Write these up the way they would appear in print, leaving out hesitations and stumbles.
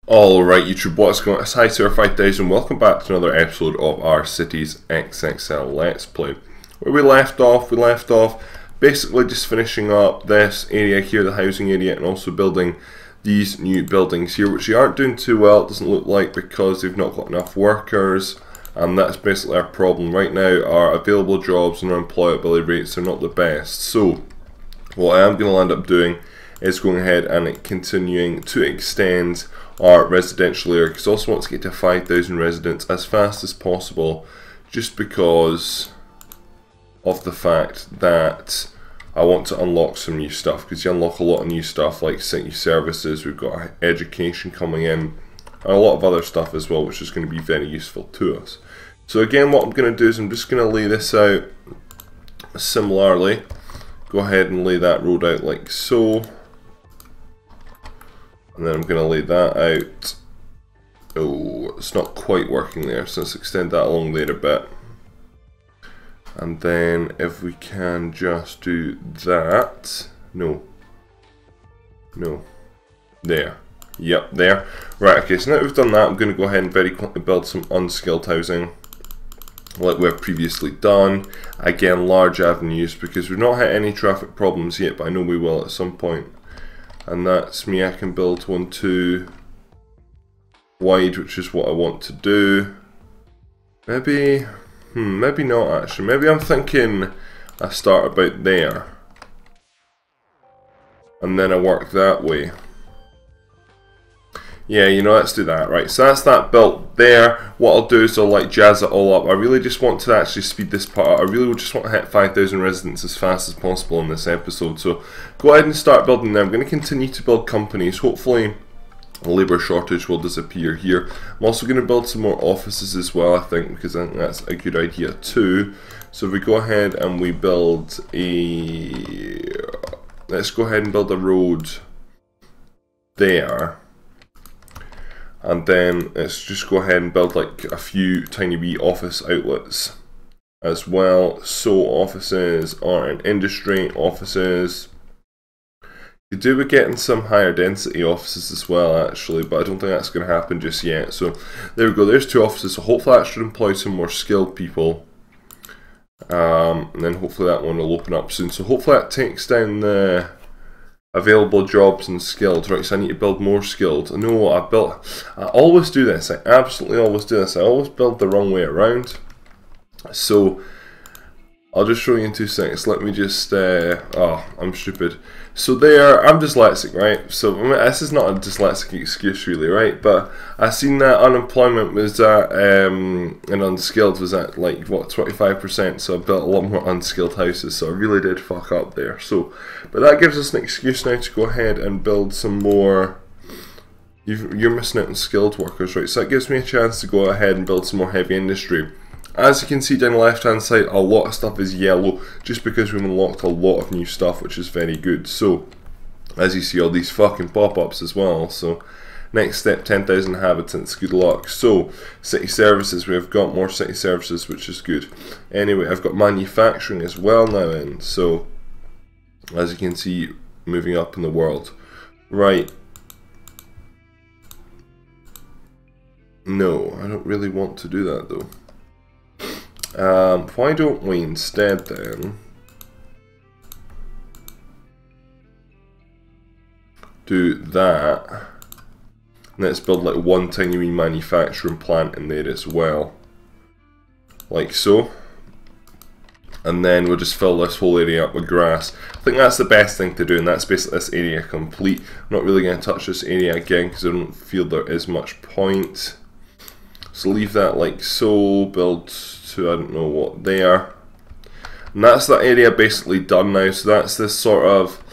Alright YouTube, what's going on? It's Hightowerplays and welcome back to another episode of our Cities XXL Let's Play. Where we left off basically just finishing up this area here, the housing area, and also building these new buildings here, which they aren't doing too well, it doesn't look like, because they've not got enough workers, and that's basically our problem. Right now, our available jobs and our employability rates are not the best, so what I am going to end up doing is going ahead and continuing to extend our residential area, because I also want to get to 5,000 residents as fast as possible, just because of the fact that I want to unlock some new stuff, because you unlock a lot of new stuff like city services, we've got education coming in, and a lot of other stuff as well, which is going to be very useful to us. So again, what I'm going to do is I'm just going to lay this out similarly. Go ahead and lay that road out like so. And then I'm going to lay that out. Oh, it's not quite working there, so let's extend that along there a bit. And then if we can just do that. No. There. Yep, there. Right, okay, so now we've done that, I'm going to go ahead and very quickly build some unskilled housing, like we've previously done. Again, large avenues, because we've not had any traffic problems yet, but I know we will at some point. And that's me, I can build 1, 2 wide, which is what I want to do. Maybe, maybe not actually. Maybe I'm thinking I start about there. And then I work that way. Yeah, you know, let's do that, right? So that's that built there. What I'll do is I'll like jazz it all up. I really just want to actually speed this part up. I really just want to hit 5,000 residents as fast as possible in this episode. So go ahead and start building them. I'm going to continue to build companies. Hopefully a labour shortage will disappear here. I'm also going to build some more offices as well, I think, because I think that's a good idea too. So if we go ahead and we build a... Let's go ahead and build a road there. And then let's just go ahead and build like a few tiny wee office outlets as well. So offices are in industry, offices. You do be getting some higher density offices as well actually, but I don't think that's going to happen just yet. So there we go, there's 2 offices, so hopefully that should employ some more skilled people. And then hopefully that one will open up soon. So hopefully that takes down the available jobs and skilled. Right, so I need to build more skilled. No, I always do this. I absolutely always do this. I always build the wrong way around. So I'll just show you in 2 seconds. Let me just oh, I'm stupid. So there, I'm dyslexic, right? So I mean, this is not a dyslexic excuse really, right? But I seen that unemployment was at and unskilled was at like what, 25%. So I built a lot more unskilled houses. So I really did fuck up there. So, but that gives us an excuse now to go ahead and build some more. You're missing out on skilled workers, right? So that gives me a chance to go ahead and build some more heavy industry. As you can see down the left hand side, a lot of stuff is yellow just because we've unlocked a lot of new stuff, which is very good. So as you see, all these fucking pop-ups as well. So next step, 10,000 inhabitants, good luck. So city services, we've got more city services, which is good. Anyway, I've got manufacturing as well now in. So as you can see, moving up in the world. Right. No, I don't really want to do that though. Why don't we instead then do that? Let's build like 1 tiny wee manufacturing plant in there as well, like so. And then we'll just fill this whole area up with grass. I think that's the best thing to do, and that's basically this area complete. I'm not really going to touch this area again because I don't feel there is much point. So leave that like so, build to I don't know what there. And that's that area basically done now, so that's this sort of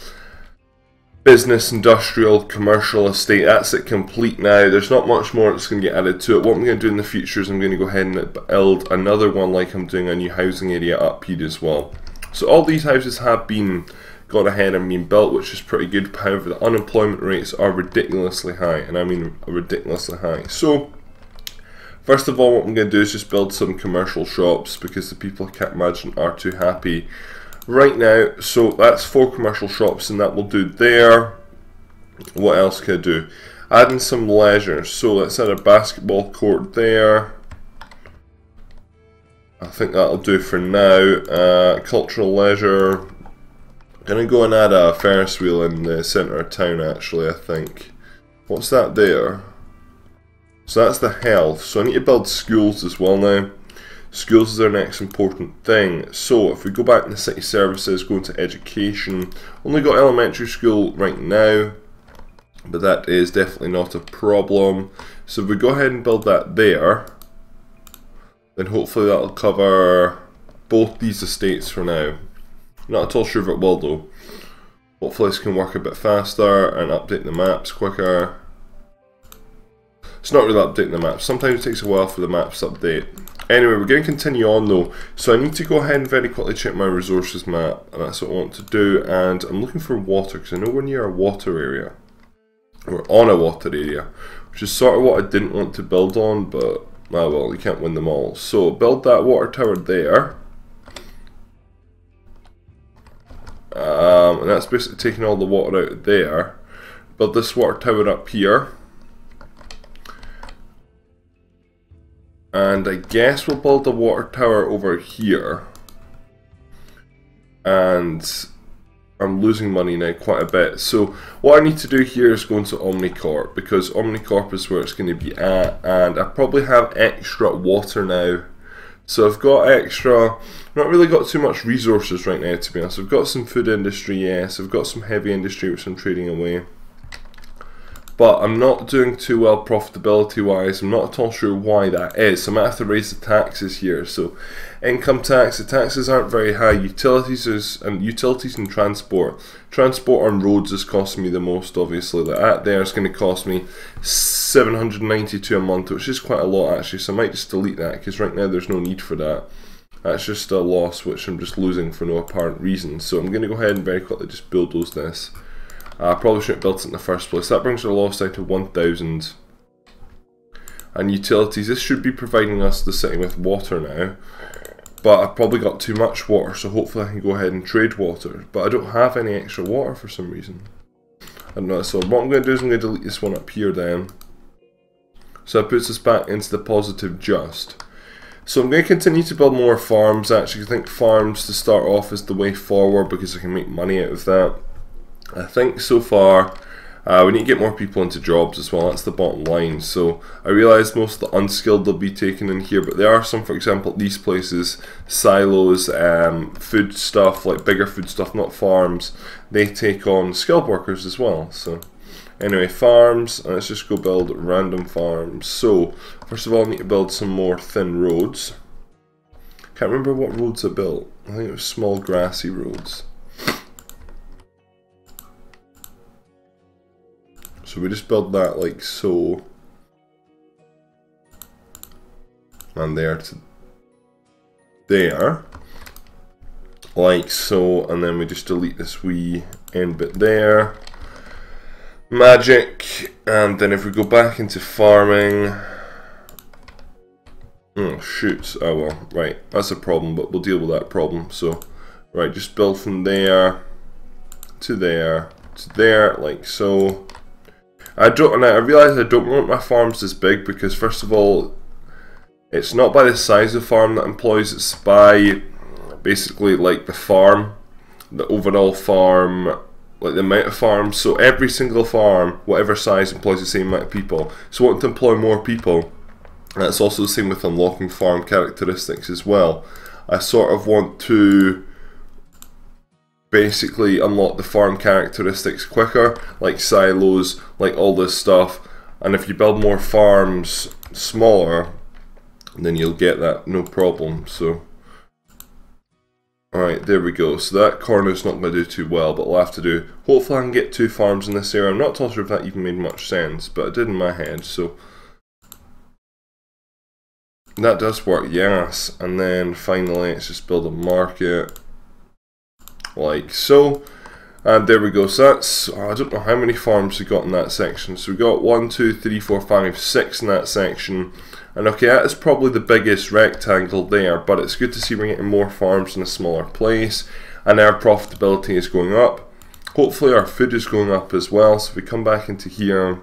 business, industrial, commercial estate, that's it complete now. There's not much more that's going to get added to it. What I'm going to do in the future is I'm going to go ahead and build another one, like I'm doing a new housing area up here as well. So all these houses have been gone ahead and been built, which is pretty good. However, the unemployment rates are ridiculously high, and I mean ridiculously high. So first of all, what I'm going to do is just build some commercial shops, because the people, I can't imagine, are too happy right now. So that's 4 commercial shops, and that will do there. What else can I do? Adding some leisure. So let's add a basketball court there. I think that'll do for now. Cultural leisure. Gonna go and add a Ferris wheel in the centre of town actually, I think. What's that there? So that's the health. So I need to build schools as well now. Schools is our next important thing. So if we go back to the city services, go into education. Only got elementary school right now, but that is definitely not a problem. So if we go ahead and build that there, then hopefully that'll cover both these estates for now. Not at all sure if it will though. Hopefully this can work a bit faster and update the maps quicker. It's not really updating the maps. Sometimes it takes a while for the maps to update. Anyway, we're going to continue on though. So I need to go ahead and very quickly check my resources map. And that's what I want to do. And I'm looking for water because I know we're near a water area. We're on a water area. Which is sort of what I didn't want to build on. But, oh well, you can't win them all. So build that water tower there. And that's basically taking all the water out of there. Build this water tower up here. And I guess we'll build a water tower over here. And I'm losing money now quite a bit. So what I need to do here is go into Omnicorp, because Omnicorp is where it's going to be at. And I probably have extra water now. So I've got extra, not really got too much resources right now to be honest. I've got some food industry, yes. I've got some heavy industry which I'm trading away. But I'm not doing too well profitability wise. I'm not at all sure why that is. So I might have to raise the taxes here. So income tax, the taxes aren't very high. Utilities and transport. Transport on roads is costing me the most obviously. That there is going to cost me $792 a month, which is quite a lot actually. So I might just delete that because right now there's no need for that. That's just a loss which I'm just losing for no apparent reason. So I'm going to go ahead and very quickly just bulldoze this. I probably shouldn't have built it in the first place. That brings our loss down to 1,000. And utilities, this should be providing us the city with water now. But I've probably got too much water, so hopefully I can go ahead and trade water. But I don't have any extra water for some reason. I don't know, so what I'm going to do is I'm going to delete this one up here then. So that puts us back into the positive just. So I'm going to continue to build more farms actually. I think farms to start off is the way forward because I can make money out of that. I think so far we need to get more people into jobs as well. That's the bottom line. So I realise most of the unskilled will be taken in here, but there are some, for example, these places, silos, food stuff, like bigger food stuff, not farms. They take on skilled workers as well. So anyway, farms. Let's just go build random farms. So first of all, I need to build some more thin roads. Can't remember what roads I built. I think it was small grassy roads. So we just build that like so, and there to there, like so, and then we just delete this wee end bit there. Magic, and then if we go back into farming, oh shoot, oh well, right, that's a problem, but we'll deal with that problem. So, right, just build from there to there to there, like so. I realise I don't want my farms this big because first of all, it's not by the size of farm that employs, it's by basically like the farm, the overall farm, like the amount of farms. So every single farm, whatever size, employs the same amount of people. So I want to employ more people. And that's also the same with unlocking farm characteristics as well. I sort of want to basically unlock the farm characteristics quicker, like silos, like all this stuff. And if you build more farms smaller, then you'll get that no problem. So alright, there we go. So that corner's not going to do too well, but we'll have to do, hopefully I can get 2 farms in this area. I'm not too sure if that even made much sense, but it did in my head. So that does work, yes. And then finally let's just build a market like so, and there we go. So that's, I don't know how many farms we got in that section. So we got 1, 2, 3, 4, 5, 6 in that section, and okay, that is probably the biggest rectangle there, but it's good to see we're getting more farms in a smaller place, and our profitability is going up. Hopefully our food is going up as well. So if we come back into here,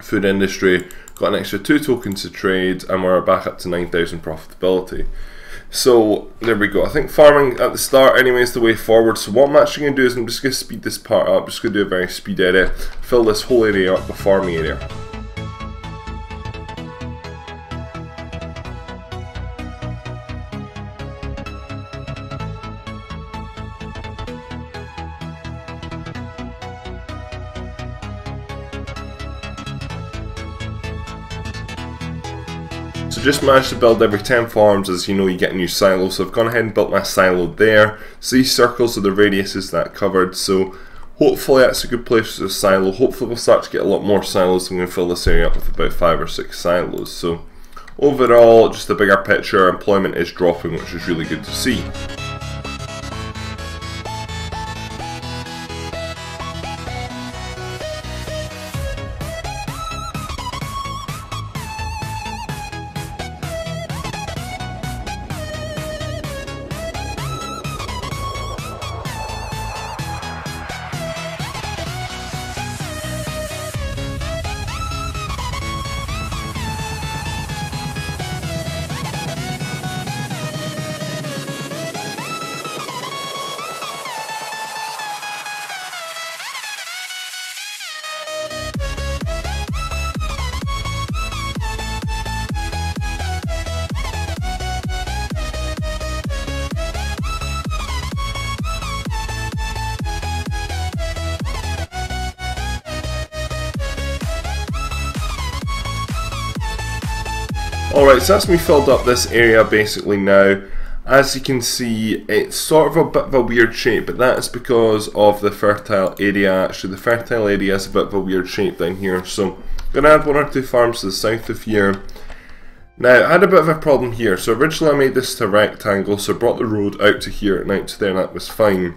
food industry, got an extra 2 tokens to trade, and we're back up to 9,000 profitability. So there we go. I think farming at the start anyway is the way forward. So what I'm actually going to do is I'm just going to speed this part up, just going to do a very speed edit, fill this whole area up with farming area. So just managed to build every 10 farms. As you know, you get a new silo, so I've gone ahead and built my silo there. So these circles are the radiuses that covered, so hopefully that's a good place for the silo. Hopefully we'll start to get a lot more silos. I'm going to fill this area up with about 5 or 6 silos. So overall, just a bigger picture, employment is dropping, which is really good to see. Alright, so that's me filled up this area basically now. As you can see, it's sort of a bit of a weird shape, but that's because of the fertile area. Actually, the fertile area is a bit of a weird shape down here, so I'm going to add 1 or 2 farms to the south of here. Now, I had a bit of a problem here. So originally I made this to a rectangle, so I brought the road out to here and out to there, and that was fine.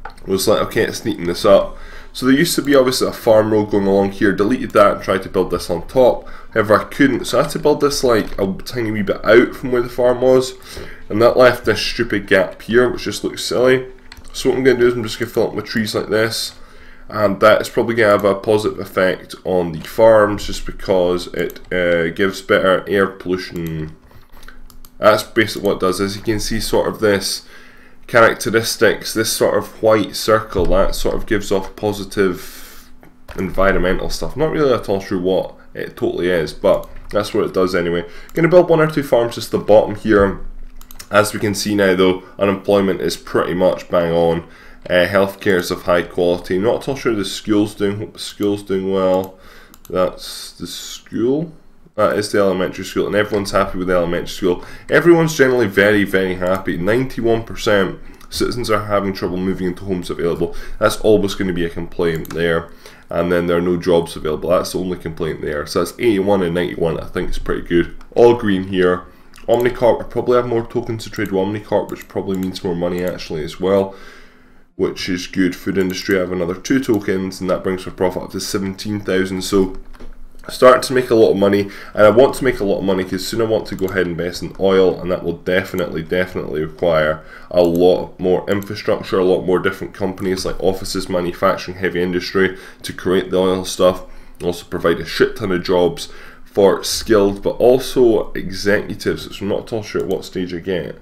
I was like, okay, let's neaten this up. So there used to be obviously a farm road going along here, deleted that and tried to build this on top. However, I couldn't, so I had to build this like a tiny wee bit out from where the farm was, and that left this stupid gap here, which just looks silly. So what I'm going to do is I'm just going to fill up with trees like this, and that is probably going to have a positive effect on the farms just because it gives better air pollution. That's basically what it does. As you can see, sort of this characteristics, this sort of white circle, that sort of gives off positive environmental stuff. Not really at all sure what it totally is, but that's what it does anyway. Going to build 1 or 2 farms just at the bottom here. As we can see now though, unemployment is pretty much bang on. Healthcare is of high quality. Not at all sure the school's doing. Hope the school's doing well. That's the school. That is the elementary school, and everyone's happy with the elementary school. Everyone's generally very, very happy. 91% citizens are having trouble moving into homes available. That's always going to be a complaint there. And then there are no jobs available. That's the only complaint there. So that's 81 and 91. I think it's pretty good. All green here. Omnicorp, I probably have more tokens to trade with Omnicorp, which probably means more money actually as well, which is good. Food industry, I have another 2 tokens, and that brings my profit up to 17,000. So starting to make a lot of money, and I want to make a lot of money because soon I want to go ahead and invest in oil, and that will definitely require a lot more infrastructure, a lot more different companies like offices, manufacturing, heavy industry to create the oil stuff. Also provide a shit ton of jobs for skilled but also executives, which I'm not at all sure at what stage I get.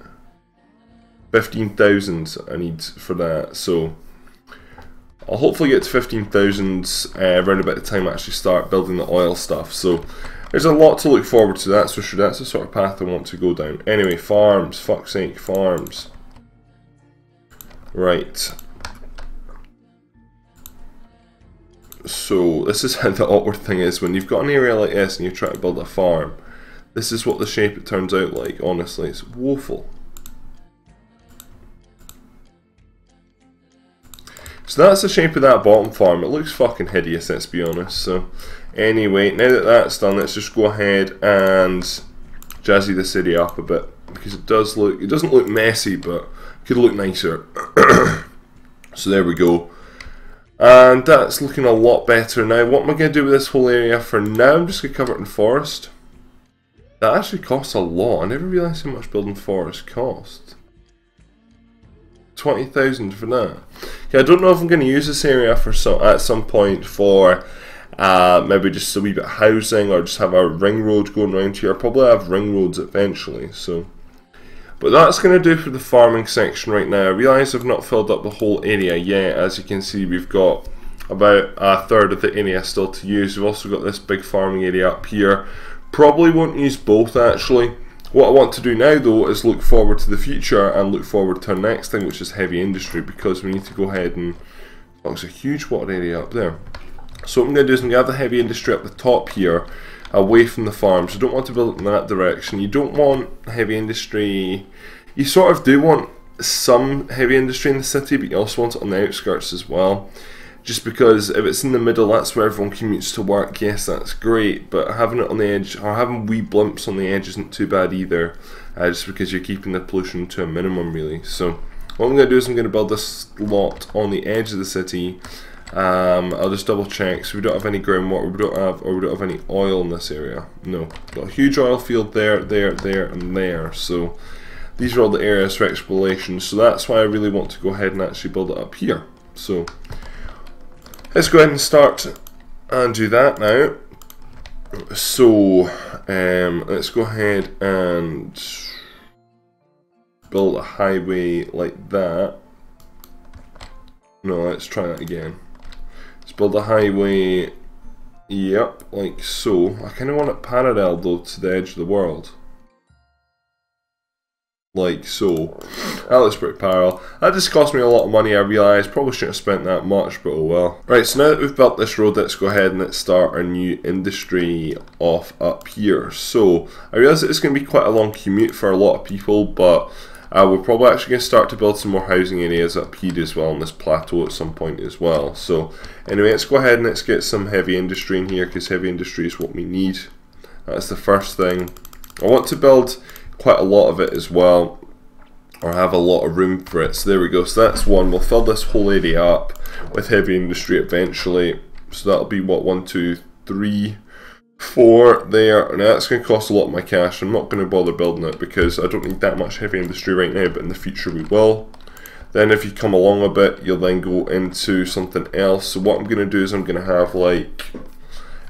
15,000 I need for that, so I'll hopefully get to 15,000 around about the time I actually start building the oil stuff. So there's a lot to look forward to, that's for sure. That's the sort of path I want to go down. Anyway, farms, fuck's sake, farms. Right. So this is how the awkward thing is. When you've got an area like this and you try to build a farm, this is what the shape it turns out like. Honestly, it's woeful. So that's the shape of that bottom farm. It looks fucking hideous, let's be honest. So anyway, now that that's done, let's just go ahead and jazzy this area up a bit, because it doesn't look messy, but it could look nicer. So there we go. And that's looking a lot better now. What am I going to do with this whole area for now? I'm just going to cover it in forest. That actually costs a lot. I never realised how much building forest cost. 20,000 for that. Okay, I don't know if I'm going to use this area for at some point for maybe just a wee bit of housing, or just have a ring road going around here. I'll probably have ring roads eventually, so. But that's going to do for the farming section right now. I realise I've not filled up the whole area yet. As you can see, we've got about a third of the area still to use. We've also got this big farming area up here. Probably won't use both actually. What I want to do now though is look forward to the future and look forward to our next thing, which is heavy industry, because we need to go ahead and... oh, there's a huge water area up there. So what I'm going to do is I'm going to have the heavy industry up the top here, away from the farms. I don't want to build it in that direction. You don't want heavy industry... you sort of do want some heavy industry in the city, but you also want it on the outskirts as well. Just because if it's in the middle, that's where everyone commutes to work. Yes, that's great, but having it on the edge, or having wee blimps on the edge, isn't too bad either, just because you're keeping the pollution to a minimum really. So what I'm going to do is I'm going to build this lot on the edge of the city. I'll just double check. So we don't have any groundwater, we don't have any oil in this area. No, got a huge oil field there, and there. So these are all the areas for exploration. So that's why I really want to go ahead and actually build it up here. So let's go ahead and start and do that now. So let's go ahead and build a highway like that. No, let's try that again. Let's build a highway, yep, like so. I kind of want it parallel though to the edge of the world. Like so. That looks pretty parallel. That just cost me a lot of money, I realise. Probably shouldn't have spent that much, but oh well. Right, so now that we've built this road, let's go ahead and let's start our new industry off up here. So, I realise that it's going to be quite a long commute for a lot of people, but we're probably actually going to start to build some more housing areas up here as well on this plateau at some point as well. So, anyway, let's go ahead and let's get some heavy industry in here, because heavy industry is what we need. That's the first thing. I want to build quite a lot of it as well, or have a lot of room for it. So there we go, so that's one. We'll fill this whole area up with heavy industry eventually. So that'll be what, 1, 2, 3, 4 there. And that's going to cost a lot of my cash. I'm not going to bother building it because I don't need that much heavy industry right now, but in the future we will. Then if you come along a bit, you'll then go into something else. So what I'm going to do is I'm going to have like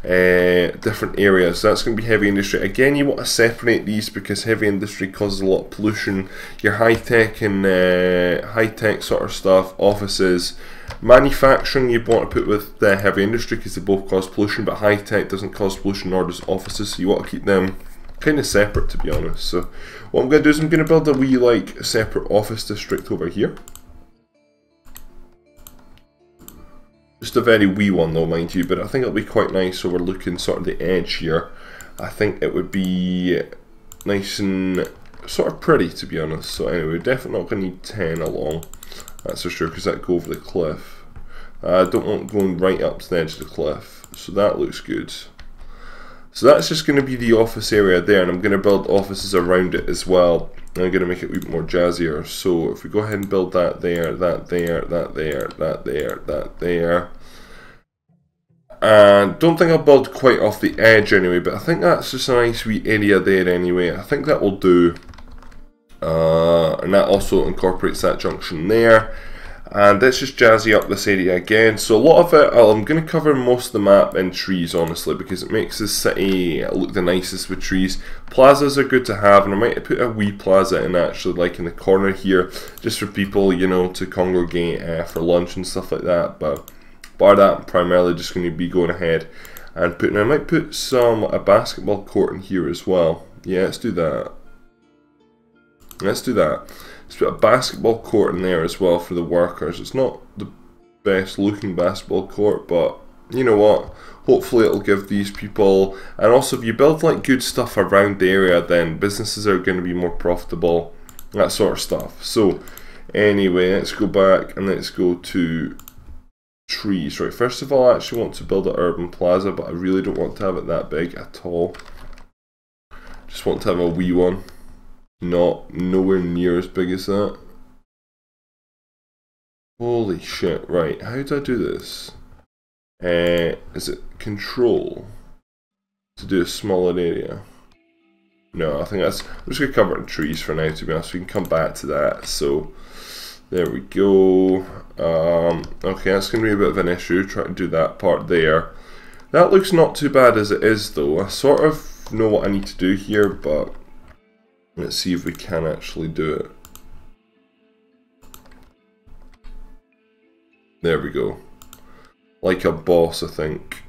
different areas. So that's going to be heavy industry. Again, you want to separate these because heavy industry causes a lot of pollution. Your high-tech and high-tech sort of stuff, offices, manufacturing you want to put with the heavy industry because they both cause pollution, but high-tech doesn't cause pollution, nor does offices, so you want to keep them kind of separate, to be honest. So what I'm going to do is I'm going to build a wee like separate office district over here. Just a very wee one though, mind you, but I think it'll be quite nice overlooking sort of the edge here. I think it would be nice and sort of pretty, to be honest. So anyway, we're definitely not going to need 10 along, that's for sure, because that go over the cliff. I don't want going right up to the edge of the cliff, so that looks good. So that's just going to be the office area there, and I'm going to build offices around it as well. I'm going to make it a bit more jazzier. So if we go ahead and build that there, that there, that there, that there, that there. And don't think I'll build quite off the edge anyway, but I think that's just a nice wee area there anyway. I think that will do. And that also incorporates that junction there. And let's just jazzy up this area again. So a lot of it, I'm going to cover most of the map in trees, honestly, because it makes this city look the nicest with trees. Plazas are good to have, and I might put a wee plaza in actually, like in the corner here, just for people, you know, to congregate for lunch and stuff like that. But bar that, I'm primarily just going to be going ahead and putting, I might put a basketball court in here as well. Yeah, let's do that. Let's do that. Let's put a basketball court in there as well for the workers. It's not the best looking basketball court, but you know what? Hopefully it'll give these people, and also if you build like good stuff around the area, then businesses are going to be more profitable, that sort of stuff. So anyway, let's go back and let's go to trees. Right, first of all, I actually want to build an urban plaza, but I really don't want to have it that big at all. Just want to have a wee one. Nowhere near as big as that. Holy shit, right, how do I do this? Is it control to do a smaller area? No, I think that's, I'm just going to cover it in trees for now, to be honest. We can come back to that. So there we go. Okay, that's going to be a bit of an issue, trying to do that part there. That looks not too bad as it is though. I sort of know what I need to do here, but let's see if we can actually do it. There we go. Like a boss, I think.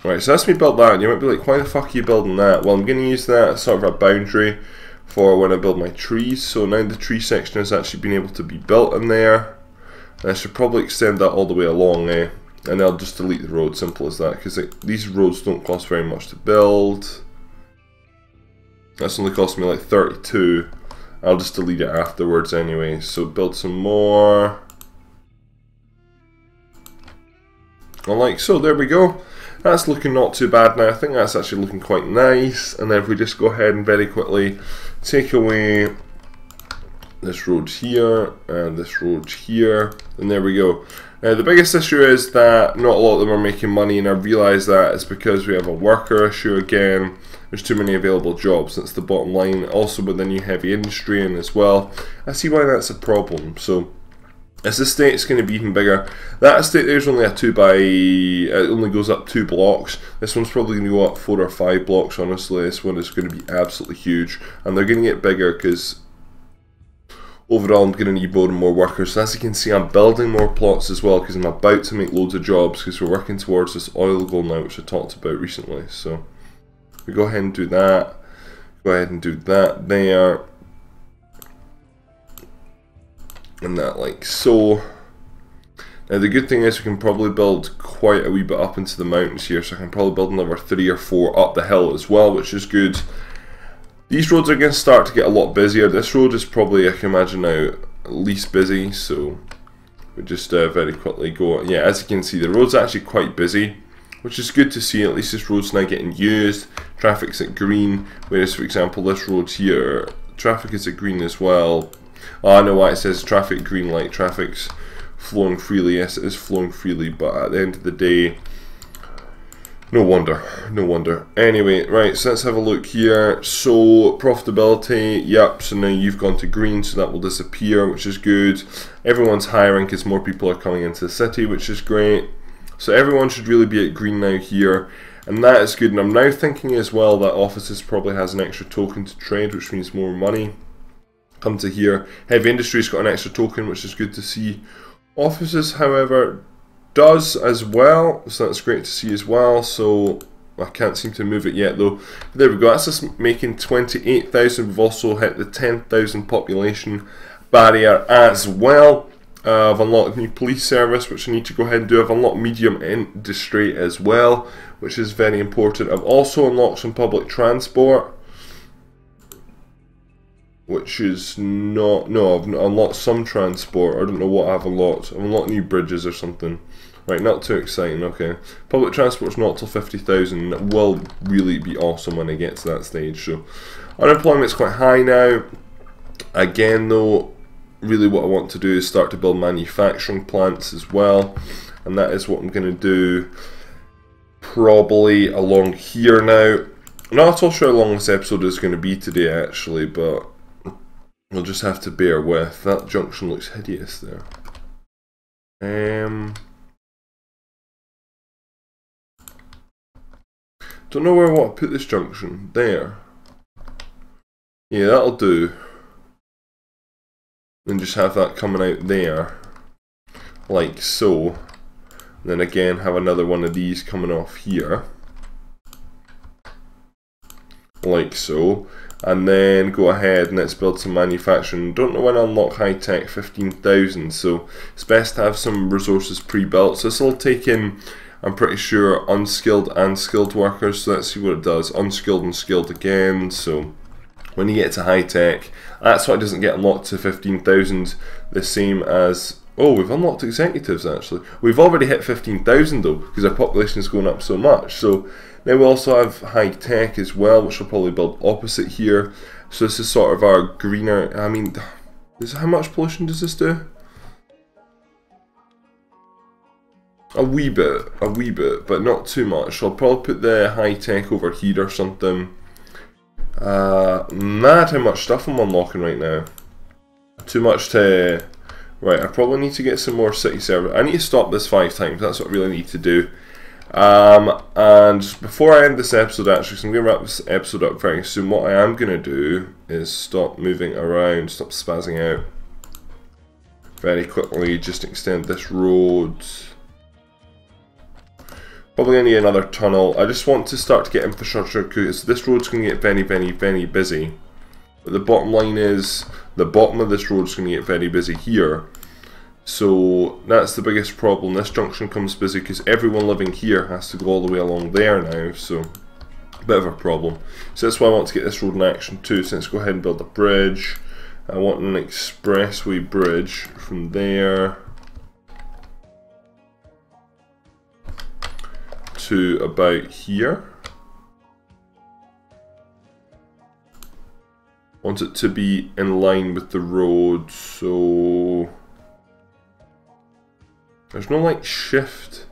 Right, so that's me built that, and you might be like, why the fuck are you building that? Well, I'm going to use that as sort of a boundary for when I build my trees. So now the tree section has actually been able to be built in there. And I should probably extend that all the way along, and I'll just delete the road, simple as that, because these roads don't cost very much to build. That's only cost me like 32. I'll just delete it afterwards anyway. So build some more. Like so, there we go. That's looking not too bad now. I think that's actually looking quite nice. And then if we just go ahead and very quickly take away this road here and this road here, and there we go. Now the biggest issue is that not a lot of them are making money, and I realise that it's because we have a worker issue again. There's too many available jobs. That's the bottom line. Also with the new heavy industry in as well, I see why that's a problem. So as the estate's going to be even bigger. That estate there's only a 2 by, it only goes up 2 blocks. This one's probably going to go up 4 or 5 blocks, honestly. This one is going to be absolutely huge. And they're going to get bigger because overall I'm going to need more and more workers. So as you can see, I'm building more plots as well because I'm about to make loads of jobs because we're working towards this oil goal now, which I talked about recently. So we go ahead and do that. Go ahead and do that there. And that like so. Now the good thing is we can probably build quite a wee bit up into the mountains here, so I can probably build another 3 or 4 up the hill as well, which is good. These roads are going to start to get a lot busier. This road is probably, I can imagine now, least busy, so we just very quickly go. Yeah, as you can see, the road's actually quite busy, which is good to see. At least this road's now getting used. Traffic's at green, whereas for example this road here, traffic is at green as well. Oh, I know why it says traffic green light. Traffic's flowing freely. Yes, it is flowing freely, but at the end of the day, no wonder, no wonder. Anyway, right, so let's have a look here. So profitability, yep, so now you've gone to green, so that will disappear, which is good. Everyone's hiring because more people are coming into the city, which is great. So everyone should really be at green now here, and that is good. And I'm now thinking as well that offices probably has an extra token to trade, which means more money. Come to here. Heavy industry's got an extra token, which is good to see. Offices, however, does as well, so that's great to see as well. So I can't seem to move it yet though. But there we go. That's just making 28,000. We've also hit the 10,000 population barrier as well. I've unlocked new police service, which I need to go ahead and do. I've unlocked medium industry as well, which is very important. I've also unlocked some public transport, which is not, no, I've unlocked some transport. I don't know what I've unlocked. I've unlocked new bridges or something. Right, not too exciting, okay. Public transport's not till 50,000. It will really be awesome when I get to that stage. So unemployment's quite high now. Again though, really what I want to do is start to build manufacturing plants as well. And that is what I'm going to do probably along here now. I'm not at all sure how long this episode is going to be today actually, but we'll just have to bear with. That junction looks hideous there. Don't know where I want to put this junction. There. Yeah, that'll do. Then just have that coming out there. Like so. And then again have another one of these coming off here. Like so. And then go ahead and let's build some manufacturing. Don't know when I'll unlock high tech, 15,000, so it's best to have some resources pre-built. So this will take in, I'm pretty sure, unskilled and skilled workers. So let's see what it does. Unskilled and skilled again. So when you get to high tech, that's why it doesn't get unlocked to 15,000, the same as, oh, we've unlocked executives actually. We've already hit 15,000 though, because our population is going up so much. So now we also have high tech as well, which will probably build opposite here. So this is sort of our greener, I mean, how much pollution does this do? A wee bit, but not too much. So I'll probably put the high tech over here or something. Mad how much stuff I'm unlocking right now. Too much to... Right, I probably need to get some more city service. I need to stop this 5 times, that's what I really need to do. And before I end this episode, actually, so I'm going to wrap this episode up very soon, what I am going to do is stop moving around, stop spazzing out very quickly, just extend this road. Probably going to need another tunnel. I just want to start to get infrastructure because this road's going to get very, very, very busy. But the bottom line is, the bottom of this road is going to get very busy here. So that's the biggest problem. This junction comes busy because everyone living here has to go all the way along there now. So a bit of a problem. So that's why I want to get this road in action too. So let's go ahead and build a bridge. I want an expressway bridge from there to about here. Want it to be in line with the road, so there's no like shift.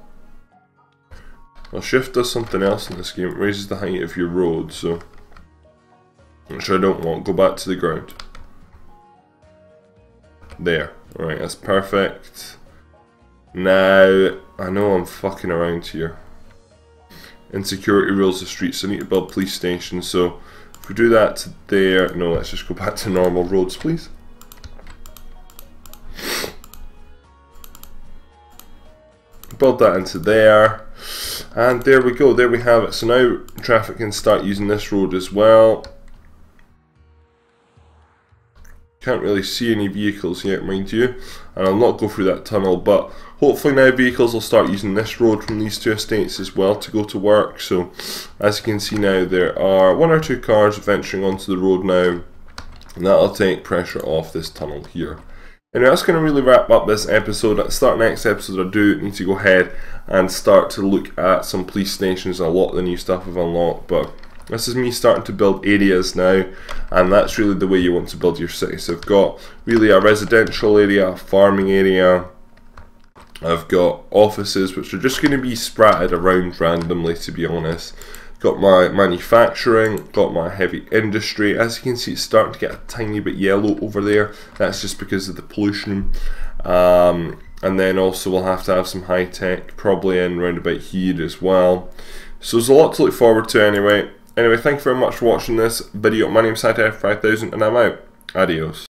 Well, shift does something else in this game. It raises the height of your road, so which I don't want. Go back to the ground. There. Alright, that's perfect. Now, I know I'm fucking around here. Insecurity rules the streets. I need to build police stations, so if we do that to there, no, let's just go back to normal roads, please. Build that into there, and there we go, there we have it. So now traffic can start using this road as well. Can't really see any vehicles yet, mind you, and I'll not go through that tunnel, but hopefully now vehicles will start using this road from these two estates as well to go to work. So as you can see now, there are 1 or 2 cars venturing onto the road now, and that'll take pressure off this tunnel here. Anyway, that's going to really wrap up this episode. At the start of the next episode, I do need to go ahead and start to look at some police stations. A lot of the new stuff I've unlocked, but this is me starting to build areas now, and that's really the way you want to build your city. So I've got really a residential area, a farming area, I've got offices which are just going to be spratted around randomly, to be honest. Got my manufacturing, got my heavy industry. As you can see, it's starting to get a tiny bit yellow over there. That's just because of the pollution. And then also we'll have to have some high tech probably in round about here as well. So there's a lot to look forward to anyway. Anyway, thank you very much for watching this video. My name's Hightower5000 and I'm out. Adios.